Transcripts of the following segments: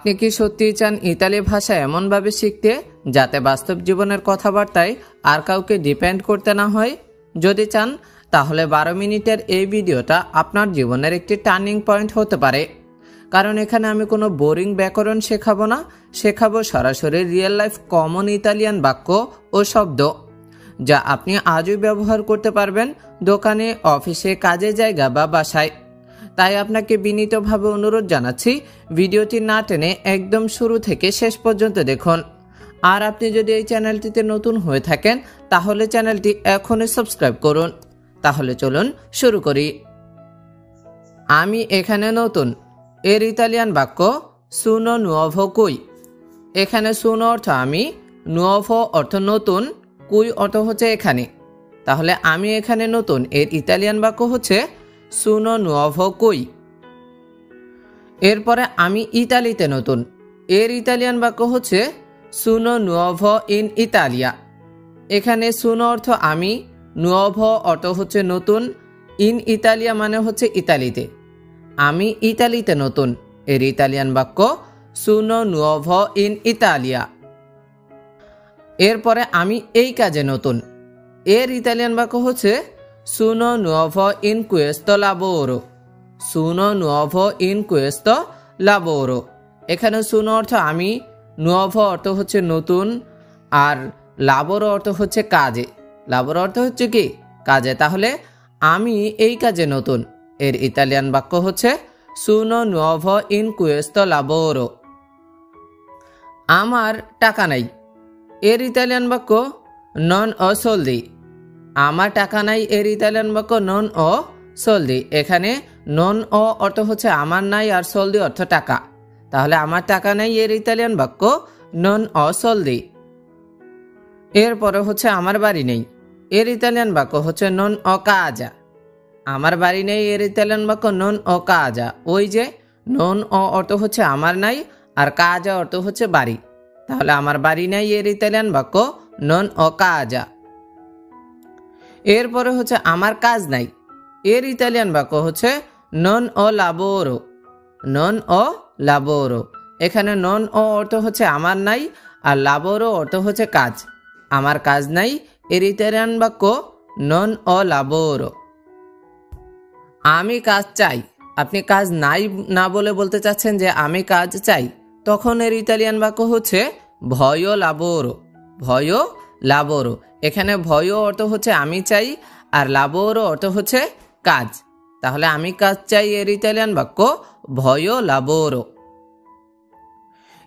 আপনি কি সত্যিই চান ইতালি ভাষা এমনভাবে শিখতে যাতে বাস্তব জীবনের কথাবার্তায় আর কাউকে ডিপেন্ড করতে না হয়? যদি চান তাহলে 12 মিনিটের এই ভিডিওটা আপনার জীবনের একটি টার্নিং পয়েন্ট হতে পারে। কারণ এখানে আমি কোনো বোরিং ব্যাকরণ শেখাবো না, শেখাবো সরাসরি রিয়েল লাইফ কমন ইতালিয়ান বাক্য ও শব্দ যা আপনি আজই ব্যবহার করতে পারবেন দোকানে, অফিসে, কাজের জায়গা বা বাসায়। তাই আপনাকে বিনীতভাবে অনুরোধ জানাচ্ছি ভিডিওটি না টেনে একদম শুরু থেকে শেষ পর্যন্ত দেখুন। আর আপনি যদি এই চ্যানেলটিতে নতুন হয়ে থাকেন তাহলে চ্যানেলটি এখনই সাবস্ক্রাইব করুন। তাহলে চলুন শুরু করি। আমি এখানে নতুন এর ইতালিয়ান বাক্য সুনো নুয়োভো কুই। এখানে সুনো অর্থ আমি, নুয়োভো অর্থ নতুন, কুই অর্থ হচ্ছে এখানে। তাহলে আমি এখানে নতুন এর ইতালিয়ান বাক্য হচ্ছে সুনো নুয়োভো কুই। এরপরে আমি ইতালিতে নতুন এর ইতালিয়ান বাক্য হচ্ছে সুনো নুয়োভো ইন ইতালিয়া। এখানে সুনো অর্থ আমি, নুয়োভো অর্থ হচ্ছে নতুন, ইন ইতালিয়া মানে হচ্ছে ইতালিতে। আমি ইতালিতে নতুন এর ইতালিয়ান বাক্য সুনো নুয়োভো ইন ইতালিয়া। এরপরে আমি এই কাজে নতুন এর ইতালিয়ান বাক্য হচ্ছে সুনো নুয়োভো ইন কুয়েস্তো লাবোরো। সুনো নুয়োভো ইন কুয়েস্তো লাবোরো। এখানে সুনো অর্থ আমি, নুয়োভো অর্থ হচ্ছে নতুন, আর লাবোরো অর্থ হচ্ছে কাজে। লাবোরো অর্থ হচ্ছে কি? কাজে। তাহলে আমি এই কাজে নতুন এর ইতালিয়ান বাক্য হচ্ছে সুনো নুয়োভো ইন কুয়েস্তো লাবোরো। আমার টাকা নাই এর ইতালিয়ান বাক্য নন ও সোলদি। আমার টাকা নাই এর ইতালিয়ান বাক্য নন ও সোলদি। এখানে নন ও অর্থ হচ্ছে আমার নাই, আর সোলদি অর্থ টাকা। তাহলে আমার টাকা নাই এর ইতালিয়ান বাক্য নন ও সোলদি। এরপরে হচ্ছে আমার বাড়ি নেই এর ইতালিয়ান বাক্য হচ্ছে নন ও কাজা। আমার বাড়ি নেই এর ইতালিয়ান বাক্য নন ও কাজা। ওই যে নন ও অর্থ হচ্ছে আমার নাই, আর কাজা অর্থ হচ্ছে বাড়ি। তাহলে আমার বাড়ি নেই এর ইতালিয়ান বাক্য নন ও কাজা। এরপরে হচ্ছে আমার কাজ নাই এর ইতালিয়ান বাক্য হচ্ছে নন ও লাবোরো। নন ও লাবোরো। এখানে নন ও অর্থ হচ্ছে আমার নাই, আর লাবোরো অর্থ হচ্ছে কাজ। আমার কাজ নাই এর ইতালিয়ান বাক্য নন ও লাবোরো। আমি কাজ চাই। আপনি কাজ নাই না বলে বলতে চাচ্ছেন যে আমি কাজ চাই, তখন এর ইতালিয়ান বাক্য হচ্ছে ভয়ো লাবোরো। ভয়ো লাবোরো। এখানে ভয়ো অর্থ হচ্ছে আমি চাই, আর লাবোরো অর্থ হচ্ছে কাজ। তাহলে আমি কাজ চাই এর ইতালিয়ান বাক্য ভয়ো লাবোরো।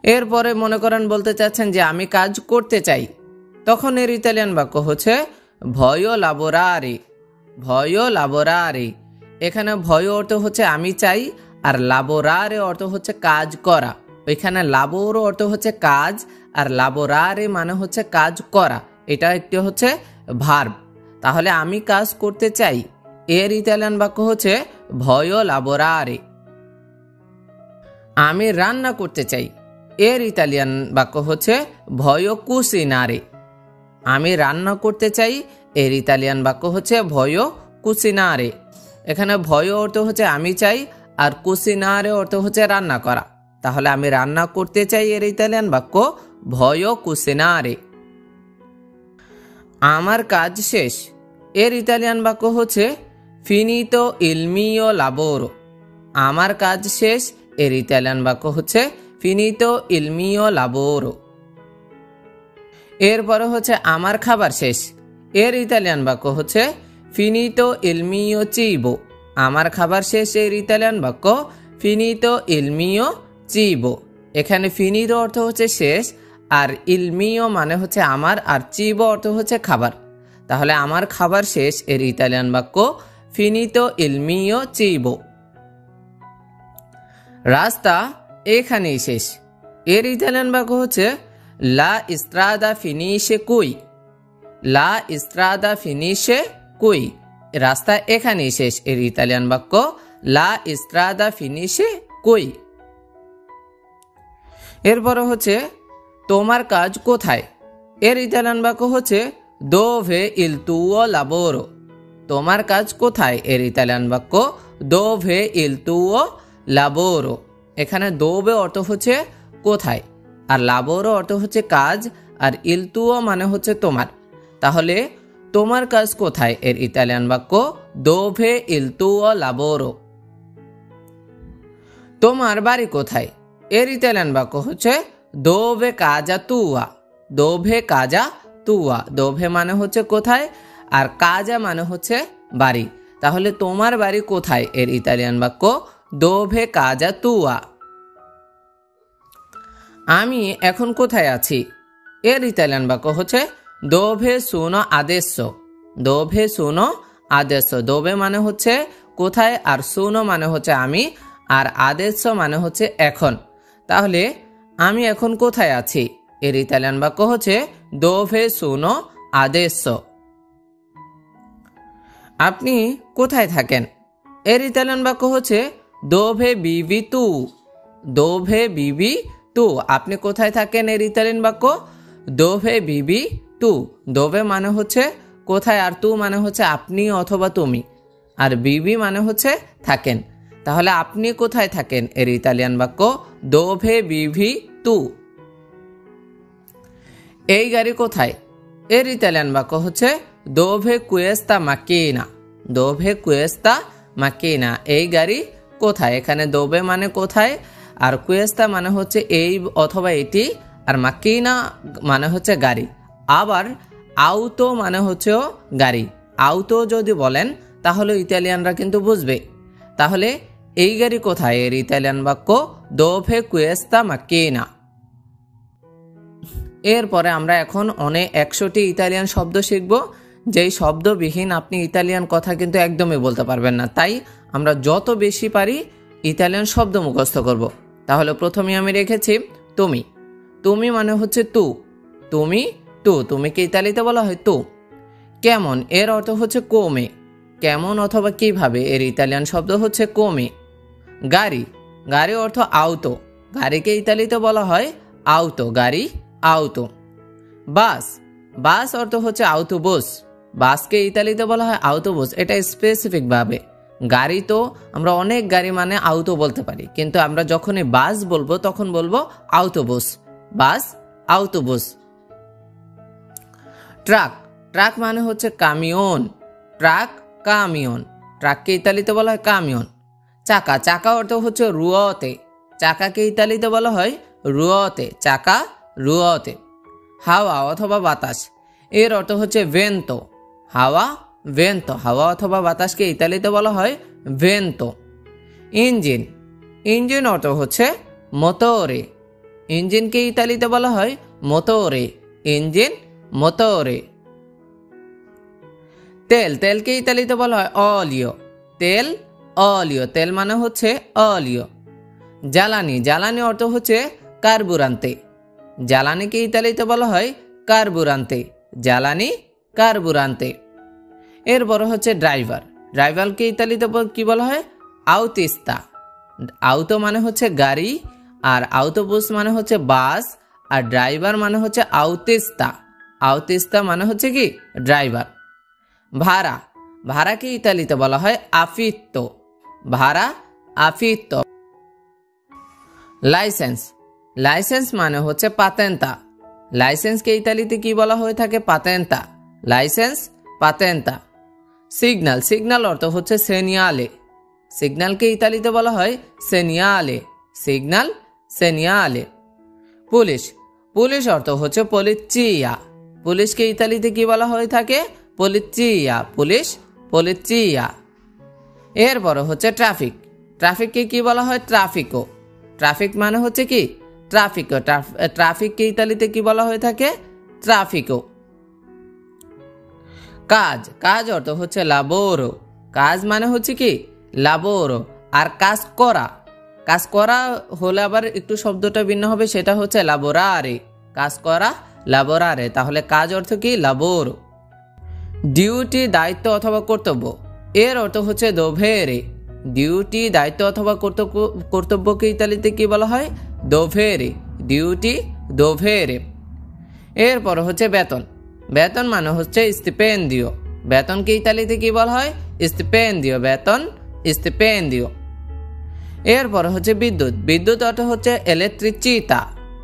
এরপরে মনে করেন বলতে চাচ্ছেন যে আমি কাজ করতে চাই, তখন এর ইতালিয়ান বাক্য হচ্ছে ভয়ো লাবোরারে। ভয়ো লাবোরারে। এখানে ভয় অর্থ হচ্ছে আমি চাই, আর লাবোরারে অর্থ হচ্ছে কাজ করা। ওইখানে লাবোরো অর্থ হচ্ছে কাজ, আর লাবোরারে মানে হচ্ছে কাজ করা। এটা একটি হচ্ছে ভার্ব। তাহলে আমি কাজ করতে চাই এর ইতালিয়ান বাক্য হচ্ছে ভয়ো লাবোরারে। আমি রান্না করতে চাই এর ইতালিয়ান বাক্য হচ্ছে ভয়ো কুসিনারে। আমি রান্না করতে চাই এর ইতালিয়ান বাক্য হচ্ছে ভয়ো কুসিনারে। এখানে ভয় অর্থ হচ্ছে আমি চাই, আর কুসিনারে অর্থ হচ্ছে রান্না করা। তাহলে আমি রান্না করতে চাই এর ইতালিয়ান বাক্য ভয়ো কুসিনারে। আমার কাজ শেষ এর ইতালিয়ান বাক্য হচ্ছে ফিনিতো ইল মিও লাবোরো। আমার কাজ শেষ এর ইতালিয়ান বাক্য হচ্ছে ফিনিতো ইল মিও লাবোরো। এরপরে হচ্ছে আমার খাবার শেষ এর ইতালিয়ান বাক্য হচ্ছে ফিনিতো ইল মিও চিবো। আমার খাবার শেষ এর ইতালিয়ান বাক্য ফিনিতো ইল মিও চিবো। এখানে ফিনিতো অর্থ হচ্ছে শেষ, আর ইল মিও মানে হচ্ছে আমার, আর চিবো অর্থ হচ্ছে খাবার। তাহলে আমার খাবার শেষ এর ইতালিয়ান বাক্য ফিনিতো ইল মিও চিবো। রাস্তা এখানেই শেষ এর ইতালিয়ান বাক্য হচ্ছে লা ইস্ত্রাদা ফিনিশে কুই। লা ইস্ত্রাদা ফিনিশে কুই। রাস্তা এখানেই শেষ এর ইতালিয়ান বাক্য লা ইস্ত্রাদা ফিনিশে কুই। এরপর হচ্ছে তোমার কাজ কোথায় এর ইতালিয়ান বাক্য হচ্ছে দোভে ইল তুও লাবোরো। তোমার কাজ কোথায় এর ইতালিয়ান বাক্য দোভে ইল তুও লাবোরো। এখানে দোবে অর্থ হচ্ছে কোথায়, আর লাবোরো অর্থ হচ্ছে কাজ, আর ইল তুও মানে হচ্ছে তোমার। তাহলে তোমার কাজ কোথায় এর ইতালিয়ান বাক্য দোভে ইল তুও লাবোরো। তোমার বাড়ি কোথায় এর ইতালিয়ান বাক্য হচ্ছে দোভে কাজা তুয়া। দোভে কাজা তুয়া, দোভে মানে হচ্ছে কোথায়, আর কাজা মানে হচ্ছে বাড়ি। তাহলে তোমার বাড়ি কোথায় এর ইতালিয়ান বাক্য দোভে কাজা তুয়া। আমি এখন কোথায় আছি এর ইতালিয়ান বাক্য হচ্ছে দোভে সুনো আদেশো। দোভে সুনো আদেশো, দোভে মানে হচ্ছে কোথায়, আর সুনো মানে হচ্ছে আমি, আর আদেশো মানে হচ্ছে এখন। তাহলে আমি এখন কোথায় আছি এর ইতালিয়ান বাক্য হচ্ছে দোভে সুনো আদেশো। আপনি কোথায় থাকেন এর ইতালিয়ান বাক্য হচ্ছে দোভে বিভি তু। দোভে বিভি তু, আপনি কোথায় থাকেন এর ইতালিয়ান বাক্য দোভে বিভি তু। দোভে মানে হচ্ছে কোথায়, আর তু মানে হচ্ছে আপনি অথবা তুমি, আর বিবি মানে হচ্ছে থাকেন। তাহলে আপনি কোথায় থাকেন এর ইতালিয়ান বাক্য দোভে বিভি তু। এই গাড়ি কোথায় এর ইতালিয়ান বাক্য হচ্ছে দোভে কুয়েস্তা মাকিনা। দোভে কুয়েস্তা মাকিনা, এই গাড়ি কোথায়। এখানে দোভে মানে কোথায়, আর কুয়েস্তা মানে হচ্ছে এই অথবা এটি, আর মাকিনা মানে হচ্ছে গাড়ি। আবার আউতো মানে হচ্ছেও গাড়ি। আউতো যদি বলেন তাহলে ইতালিয়ানরা কিন্তু বুঝবে। তাহলে এই গাড়ি কোথায় এর ইতালিয়ান বাক্য দোভে কুয়েস্তা মাকিনা। এরপরে আমরা এখন 100টি ইতালিয়ান শব্দ শিখব, যেই শব্দবিহীন আপনি ইতালিয়ান কথা কিন্তু একদমই বলতে পারবেন না। তাই আমরা যত বেশি পারি ইতালিয়ান শব্দ মুখস্থ করব। তাহলে প্রথমে আমি রেখেছি তুমি। তুমি মানে হচ্ছে তু। তুমি তু, তুমিকে ইতালিতে বলা হয় তু। কেমন এর অর্থ হচ্ছে কোমে। কেমন অথবা কিভাবে এর ইতালিয়ান শব্দ হচ্ছে কোমে। গাড়ি, গাড়ি অর্থ আউতো। গাড়িকে ইতালিতে বলা হয় আউতো, গাড়ি আউতো। বাস, বাস অর্থ হচ্ছে আউটোবুস। বাসকে ইতালিতে বলা হয় আউটোবুস। এটা স্পেসিফিক ভাবে, গাড়ি তো আমরা অনেক গাড়ি মানে আউতো বলতে পারি, কিন্তু আমরা যখনই বাস বলবো তখন বলবো আউটোবুস। বাস আউটোবুস। ট্রাক, ট্রাক মানে হচ্ছে কামিয়ন। ট্রাক কামিয়ন, ট্রাককে ইতালিতে বলা হয় কামিয়ন। চাকা, চাকা অর্থ হচ্ছে রুয়তে। চাকাকে ইতালিতে বলা হয় রুয়তে, চাকা রুয়তে। হাওয়া অথবা বাতাস, এর অর্থ হচ্ছে ভেন্তো। হাওয়া ভেন্তো, হাওয়া অথবা বাতাসকে ইতালিতে বলা হয় ভেন্তো। ইঞ্জিন, ইঞ্জিন অর্থ হচ্ছে মোটরে। ইঞ্জিনকে ইতালিতে বলা হয় মোটরে। ইঞ্জিন মোটরে। তেল, তেলকে ইতালিতে বলা হয় অলিও। তেল অলিও, তেল মানে হচ্ছে অলিও। জ্বালানি, জ্বালানি অর্থ হচ্ছে কার্বুরান্তে। জ্বালানিকে ইতালিতে বলা হয় কার্বুরান্তে। জ্বালানি কার্বুরান্তে। এরপর হচ্ছে ড্রাইভার। ড্রাইভারকে ইতালিতে কি বলা হয় আউতিস্তা। আউতো মানে হচ্ছে গাড়ি, আর আউটোবুস মানে হচ্ছে বাস, আর ড্রাইভার মানে হচ্ছে আউতিস্তা। আউতিস্তা মানে হচ্ছে কি ড্রাইভার। ভাড়া, ভাড়াকে ইতালিতে বলা হয় আফিত্তো। ভাড়া আফিত্তো। লাইসেন্স, লাইসেন্স মানে হচ্ছে পাতেন্তা। লাইসেন্সকে ইতালিতে কি বলা হয়ে থাকে পাতেন্তা। লাইসেন্স পাতেন্তা। সিগন্যাল, সিগন্যাল অর্থ হচ্ছে সেনিয়ালে। সিগন্যালকে ইতালিতে বলা হয় সেনিয়ালে। সিগন্যাল সেনিয়ালে। পুলিশ, পুলিশ অর্থ হচ্ছে পলিচিয়া। পুলিশকে ইতালিতে কি বলা হয়ে থাকে পলিচিয়া। পুলিশ পলিচিয়া। এরপর হচ্ছে ট্রাফিক। ট্রাফিককে কি বলা হয় ট্রাফিকো। ট্রাফিক মানে হচ্ছে কি ট্রাফিকো। ট্রাফিককে ইতালিতে কি বলা হয়ে থাকে ট্রাফিকো। কাজ, কাজ অর্থ হচ্ছে লাবোরো। কাজ মানে হচ্ছে কি লাবোরো। আর কাজ করা, কাজ করা হলে আবার একটু শব্দটা ভিন্ন হবে, সেটা হচ্ছে লাবোরারে। কাজ করা লাবোরারে। তাহলে কাজ অর্থ কি লাবোরো। ডিউটি, দায়িত্ব অথবা কর্তব্য, এর অর্থ হচ্ছে দোভেরে। ডিউটি, দায়িত্ব অথবা কর্তব্যকে ইতালিতে কি বলা হয় দোভেরে। ডিউটি দোভেরে। এরপর হচ্ছে বেতন। বেতন মানে হচ্ছে স্টিপেন্দিও। বেতনকে ইতালিতে কি বলা হয় স্টিপেন্দিও। বেতন স্টিপেন্দিও। এরপর হচ্ছে বিদ্যুৎ। বিদ্যুৎ অর্থ হচ্ছে ইলেকট্রিচিতা।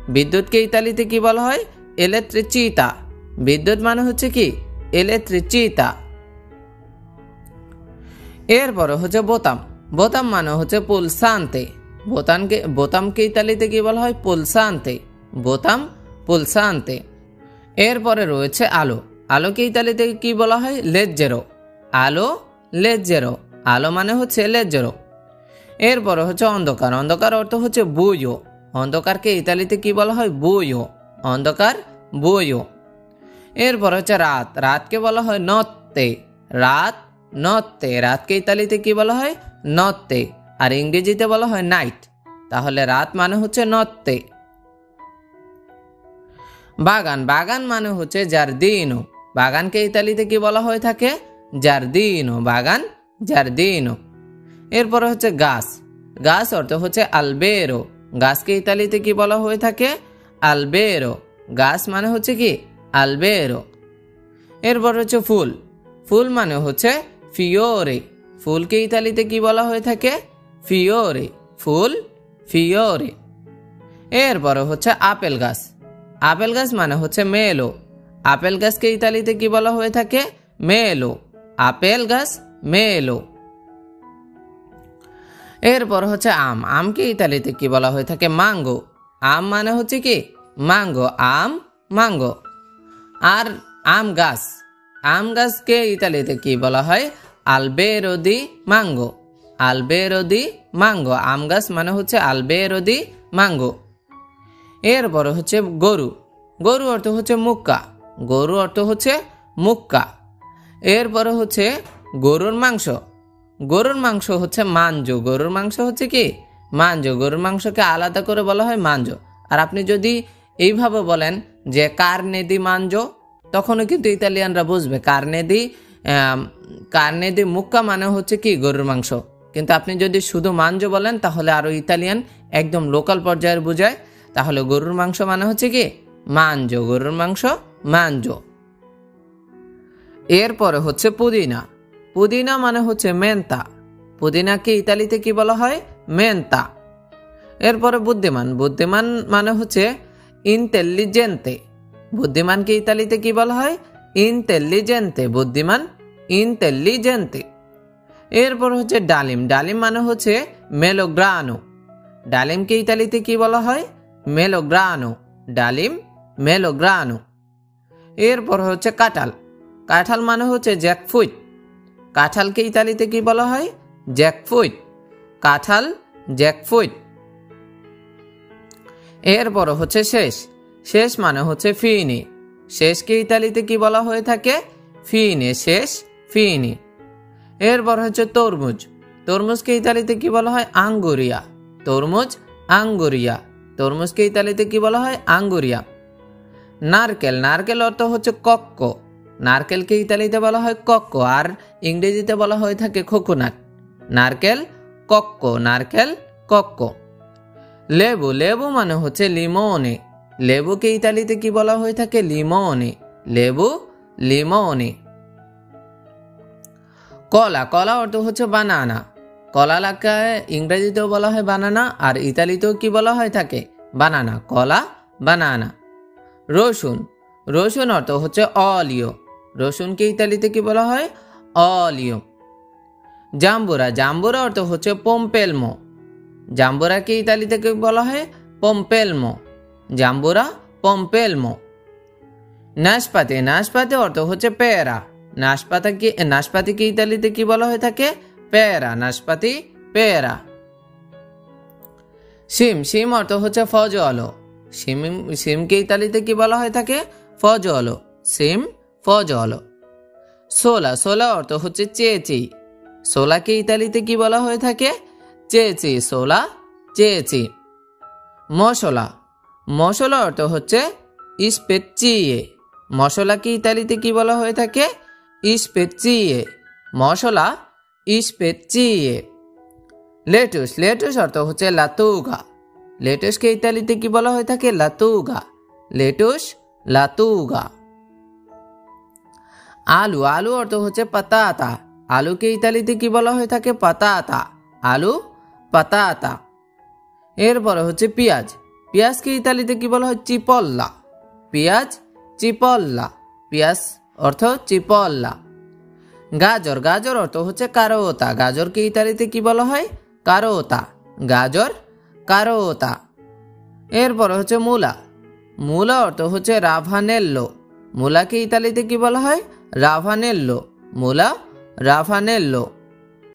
বিদ্যুৎকে ইতালিতে কি বলা হয়? ইলেকট্রিচিতা। বিদ্যুৎ মানে হচ্ছে কি? ইলেকট্রিচিতা। এরপরে হচ্ছে বোতাম। বোতাম মানে হচ্ছে পুলসান্তে। বোতামকে ইতালিতে কি বলা হয়? পুলসান্তে। বোতাম পুলসান্তে। এরপরে রয়েছে আলো। আলোকে ইতালিতে কি বলা হয়? লেজ্জেরো। আলো লেজ্জেরো। আলো মানে হচ্ছে লেজ্জেরো। এরপরে হচ্ছে অন্ধকার। অন্ধকার অর্থ হচ্ছে বুয়ো। অন্ধকারকে ইতালিতে কি বলা হয়? বুয়ো। অন্ধকার বুয়ো। এরপর হচ্ছে রাত। রাতকে বলা হয় নত্তে। রাত নত্তে। রাতকে ইতালিতে কি বলা হয়? নত্তে। আর ইংরেজিতে বলা হয় নাইট। তাহলে রাত মানে হচ্ছে নত্তে। বাগান। বাগান মানে হচ্ছে জারদিনো। বাগানকে ইতালিতে কি বলা হয়ে থাকে? জারদিনো। বাগান জারদিনো। এরপর হচ্ছে গাছ। গাছ অর্থ হচ্ছে আলবেরো। গাছকে ইতালিতে কি বলা হয়ে থাকে? আলবেরো। গাছ মানে হচ্ছে কি? আলবেরো। এরপর হচ্ছে ফুল। ফুল মানে হচ্ছে ফিওরে। ফুলকে ইতালিতে কি বলা হয়ে থাকে? ফিওরে। ফুল ফিওরে। এরপর হচ্ছে আপেল গাছ। আপেল গাছ মানে হচ্ছে মেলো। আপেল গাছকে ইতালিতে কি বলা হয়ে থাকে? মেলো। আপেল গাছ মেলো। এরপর হচ্ছে আম। আমকে ইতালিতে কি বলা হয়ে থাকে? মাঙ্গো। আম মানে হচ্ছে কি? মাঙ্গো। আম মাঙ্গো। আর আম গাছ। আম গাছকে ইতালিতে কি বলা হয়? আলবেরো দি মাঙ্গো। আলবেরো দি মাঙ্গো। আম গাছ মানে হচ্ছে আলবেরো দি মাঙ্গো। এরপর হচ্ছে গরু। গরু অর্থ হচ্ছে মুক্কা। গরু অর্থ হচ্ছে মুক্কা। এরপরে হচ্ছে গরুর মাংস। গরুর মাংস হচ্ছে মাঞ্জো। গরুর মাংস হচ্ছে কি? মাঞ্জো। গরুর মাংসকে আলাদা করে বলা হয় মাঞ্জো। আর আপনি যদি এইভাবে বলেন যে কার্নে দি মাঞ্জো, তখনও কিন্তু ইতালিয়ানরা বুঝবে কার্নে দি মুক্কা মানে হচ্ছে কি? গরুর মাংস। কিন্তু আপনি যদি শুধু মাঞ্জো বলেন তাহলে আরো ইতালিয়ান একদম লোকাল পর্যায়ের বোঝায়। তাহলে গরুর মাংস মানে হচ্ছে কি? মাঞ্জো। গরুর মাংস মাঞ্জো। এরপরে হচ্ছে পুদিনা। পুদিনা মানে হচ্ছে মেন্তা। পুদিনাকে ইতালিতে কি বলা হয়? মেন্তা। এরপরে বুদ্ধিমান। বুদ্ধিমান মানে হচ্ছে ইন্টেলিজেন্তে। বুদ্ধিমানকে ইতালিতে কি বলা হয়? ইন্টেলিজেন্তে। বুদ্ধিমান ইন্টেলিজেন্তে। এরপর হচ্ছে ডালিম। ডালিম মানে হচ্ছে মেলোগ্রানো। ডালিমকে ইতালিতে কি বলা হয়? মেলোগ্রানো। ডালিম মেলোগ্রানো। এরপর হচ্ছে কাঁঠাল। কাঁঠাল মানে হচ্ছে জ্যাকফ্রুট। কাঁঠালকে ইতালিতে কি বলা হয়? জ্যাকফ্রুট। কাঁঠাল জ্যাকফ্রুট। এরপর হচ্ছে শেষ। শেষ মানে হচ্ছে ফিনি। শেষকে ইতালিতে কি বলা হয়ে থাকে? ফিনে। শেষ ফিনি। এরপর হচ্ছে তরমুজ। তরমুজকে ইতালিতে কি বলা হয়? আঙ্গুরিয়া। তরমুজ আঙ্গুরিয়া। তরমুজকে ইতালিতে কি বলা হয়? আঙ্গুরিয়া। নারকেল। নারকেল অর্থ হচ্ছে কক্কো। নারকেলকে ইতালিতে বলা হয় কক্কো। আর ইংরেজিতে বলা হয়ে থাকে কোকোনাট। নারকেল কক্কো। নারকেল কক্কো। লেবু। লেবু মানে হচ্ছে লিমোনে। লেবুকে ইতালিতে কি বলা হয়ে থাকে? লিমোনে। লেবু লিমোনে। কলা। কলা অর্থ হচ্ছে বানানা। কলাকে ইংরেজিতেও বলা হয় বানানা, আর ইতালিতেও কি বলা হয় থাকে? বানানা। কলা বানানা। রসুন। রসুন অর্থ হচ্ছে অলিও। রসুনকে ইতালিতে কি বলা হয়? অলিও। জাম্বুরা। জাম্বুরা অর্থ হচ্ছে পম্পেলমো। জাম্বুরাকে ইতালিতে কি বলা হয়? পম্পেলমো। জাম্বুরা পম্পেলমো। নাশপাতি। নাশপাতি অর্থ হচ্ছে পেয়ারা। নাশপাতিকে ইতালিতে কি বলা হয়ে থাকে? পেয়ারা। নাশপাতি পেয়ারা। শিম। শিম অর্থ হচ্ছে ফজলো। শিমকে ইতালিতে কি বলা হয়ে থাকে? ফজলো। শিম ফজলো। সোলা। সোলা অর্থ হচ্ছে চেচি। সোলাকে ইতালিতে কি বলা হয়ে থাকে? চেচি। সোলা চেচি। মশলা। মশলা অর্থ হচ্ছে স্পেচিয়ে। মশলাকে ইতালিতে কি বলা হয়ে থাকে? স্পেচিয়ে। মশলা স্পেচিয়ে। লেটুস। লেটুস অর্থ হচ্ছে লাতুগা। লেটুসকে ইতালিতে কি বলা হয়ে থাকে? লাতুগা। লেটুস লাতুগা। আলু। আলু অর্থ হচ্ছে পাতাতা। আলুকে ইতালিতে কি বলা হয়ে থাকে? পাতাতা। আলু পাতাতা। এরপরে হচ্ছে পেঁয়াজ। পেঁয়াজকে ইতালিতে কি বলা হয়? চিপল্লা। পেঁয়াজ চিপল্লা, পেঁয়াজ অর্থ চিপল্লা। গাজর, গাজর অর্থ হচ্ছে কারোতা। গাজরকে ইতালিতে কি বলা হয়? কারোতা। গাজর কারোতা। এরপর হচ্ছে মূলা। মূলা অর্থ হচ্ছে রাভানেল্লো। মূলাকে ইতালিতে কি বলা হয়? রাভানেল্লো। মূলা রাভানেল্লো।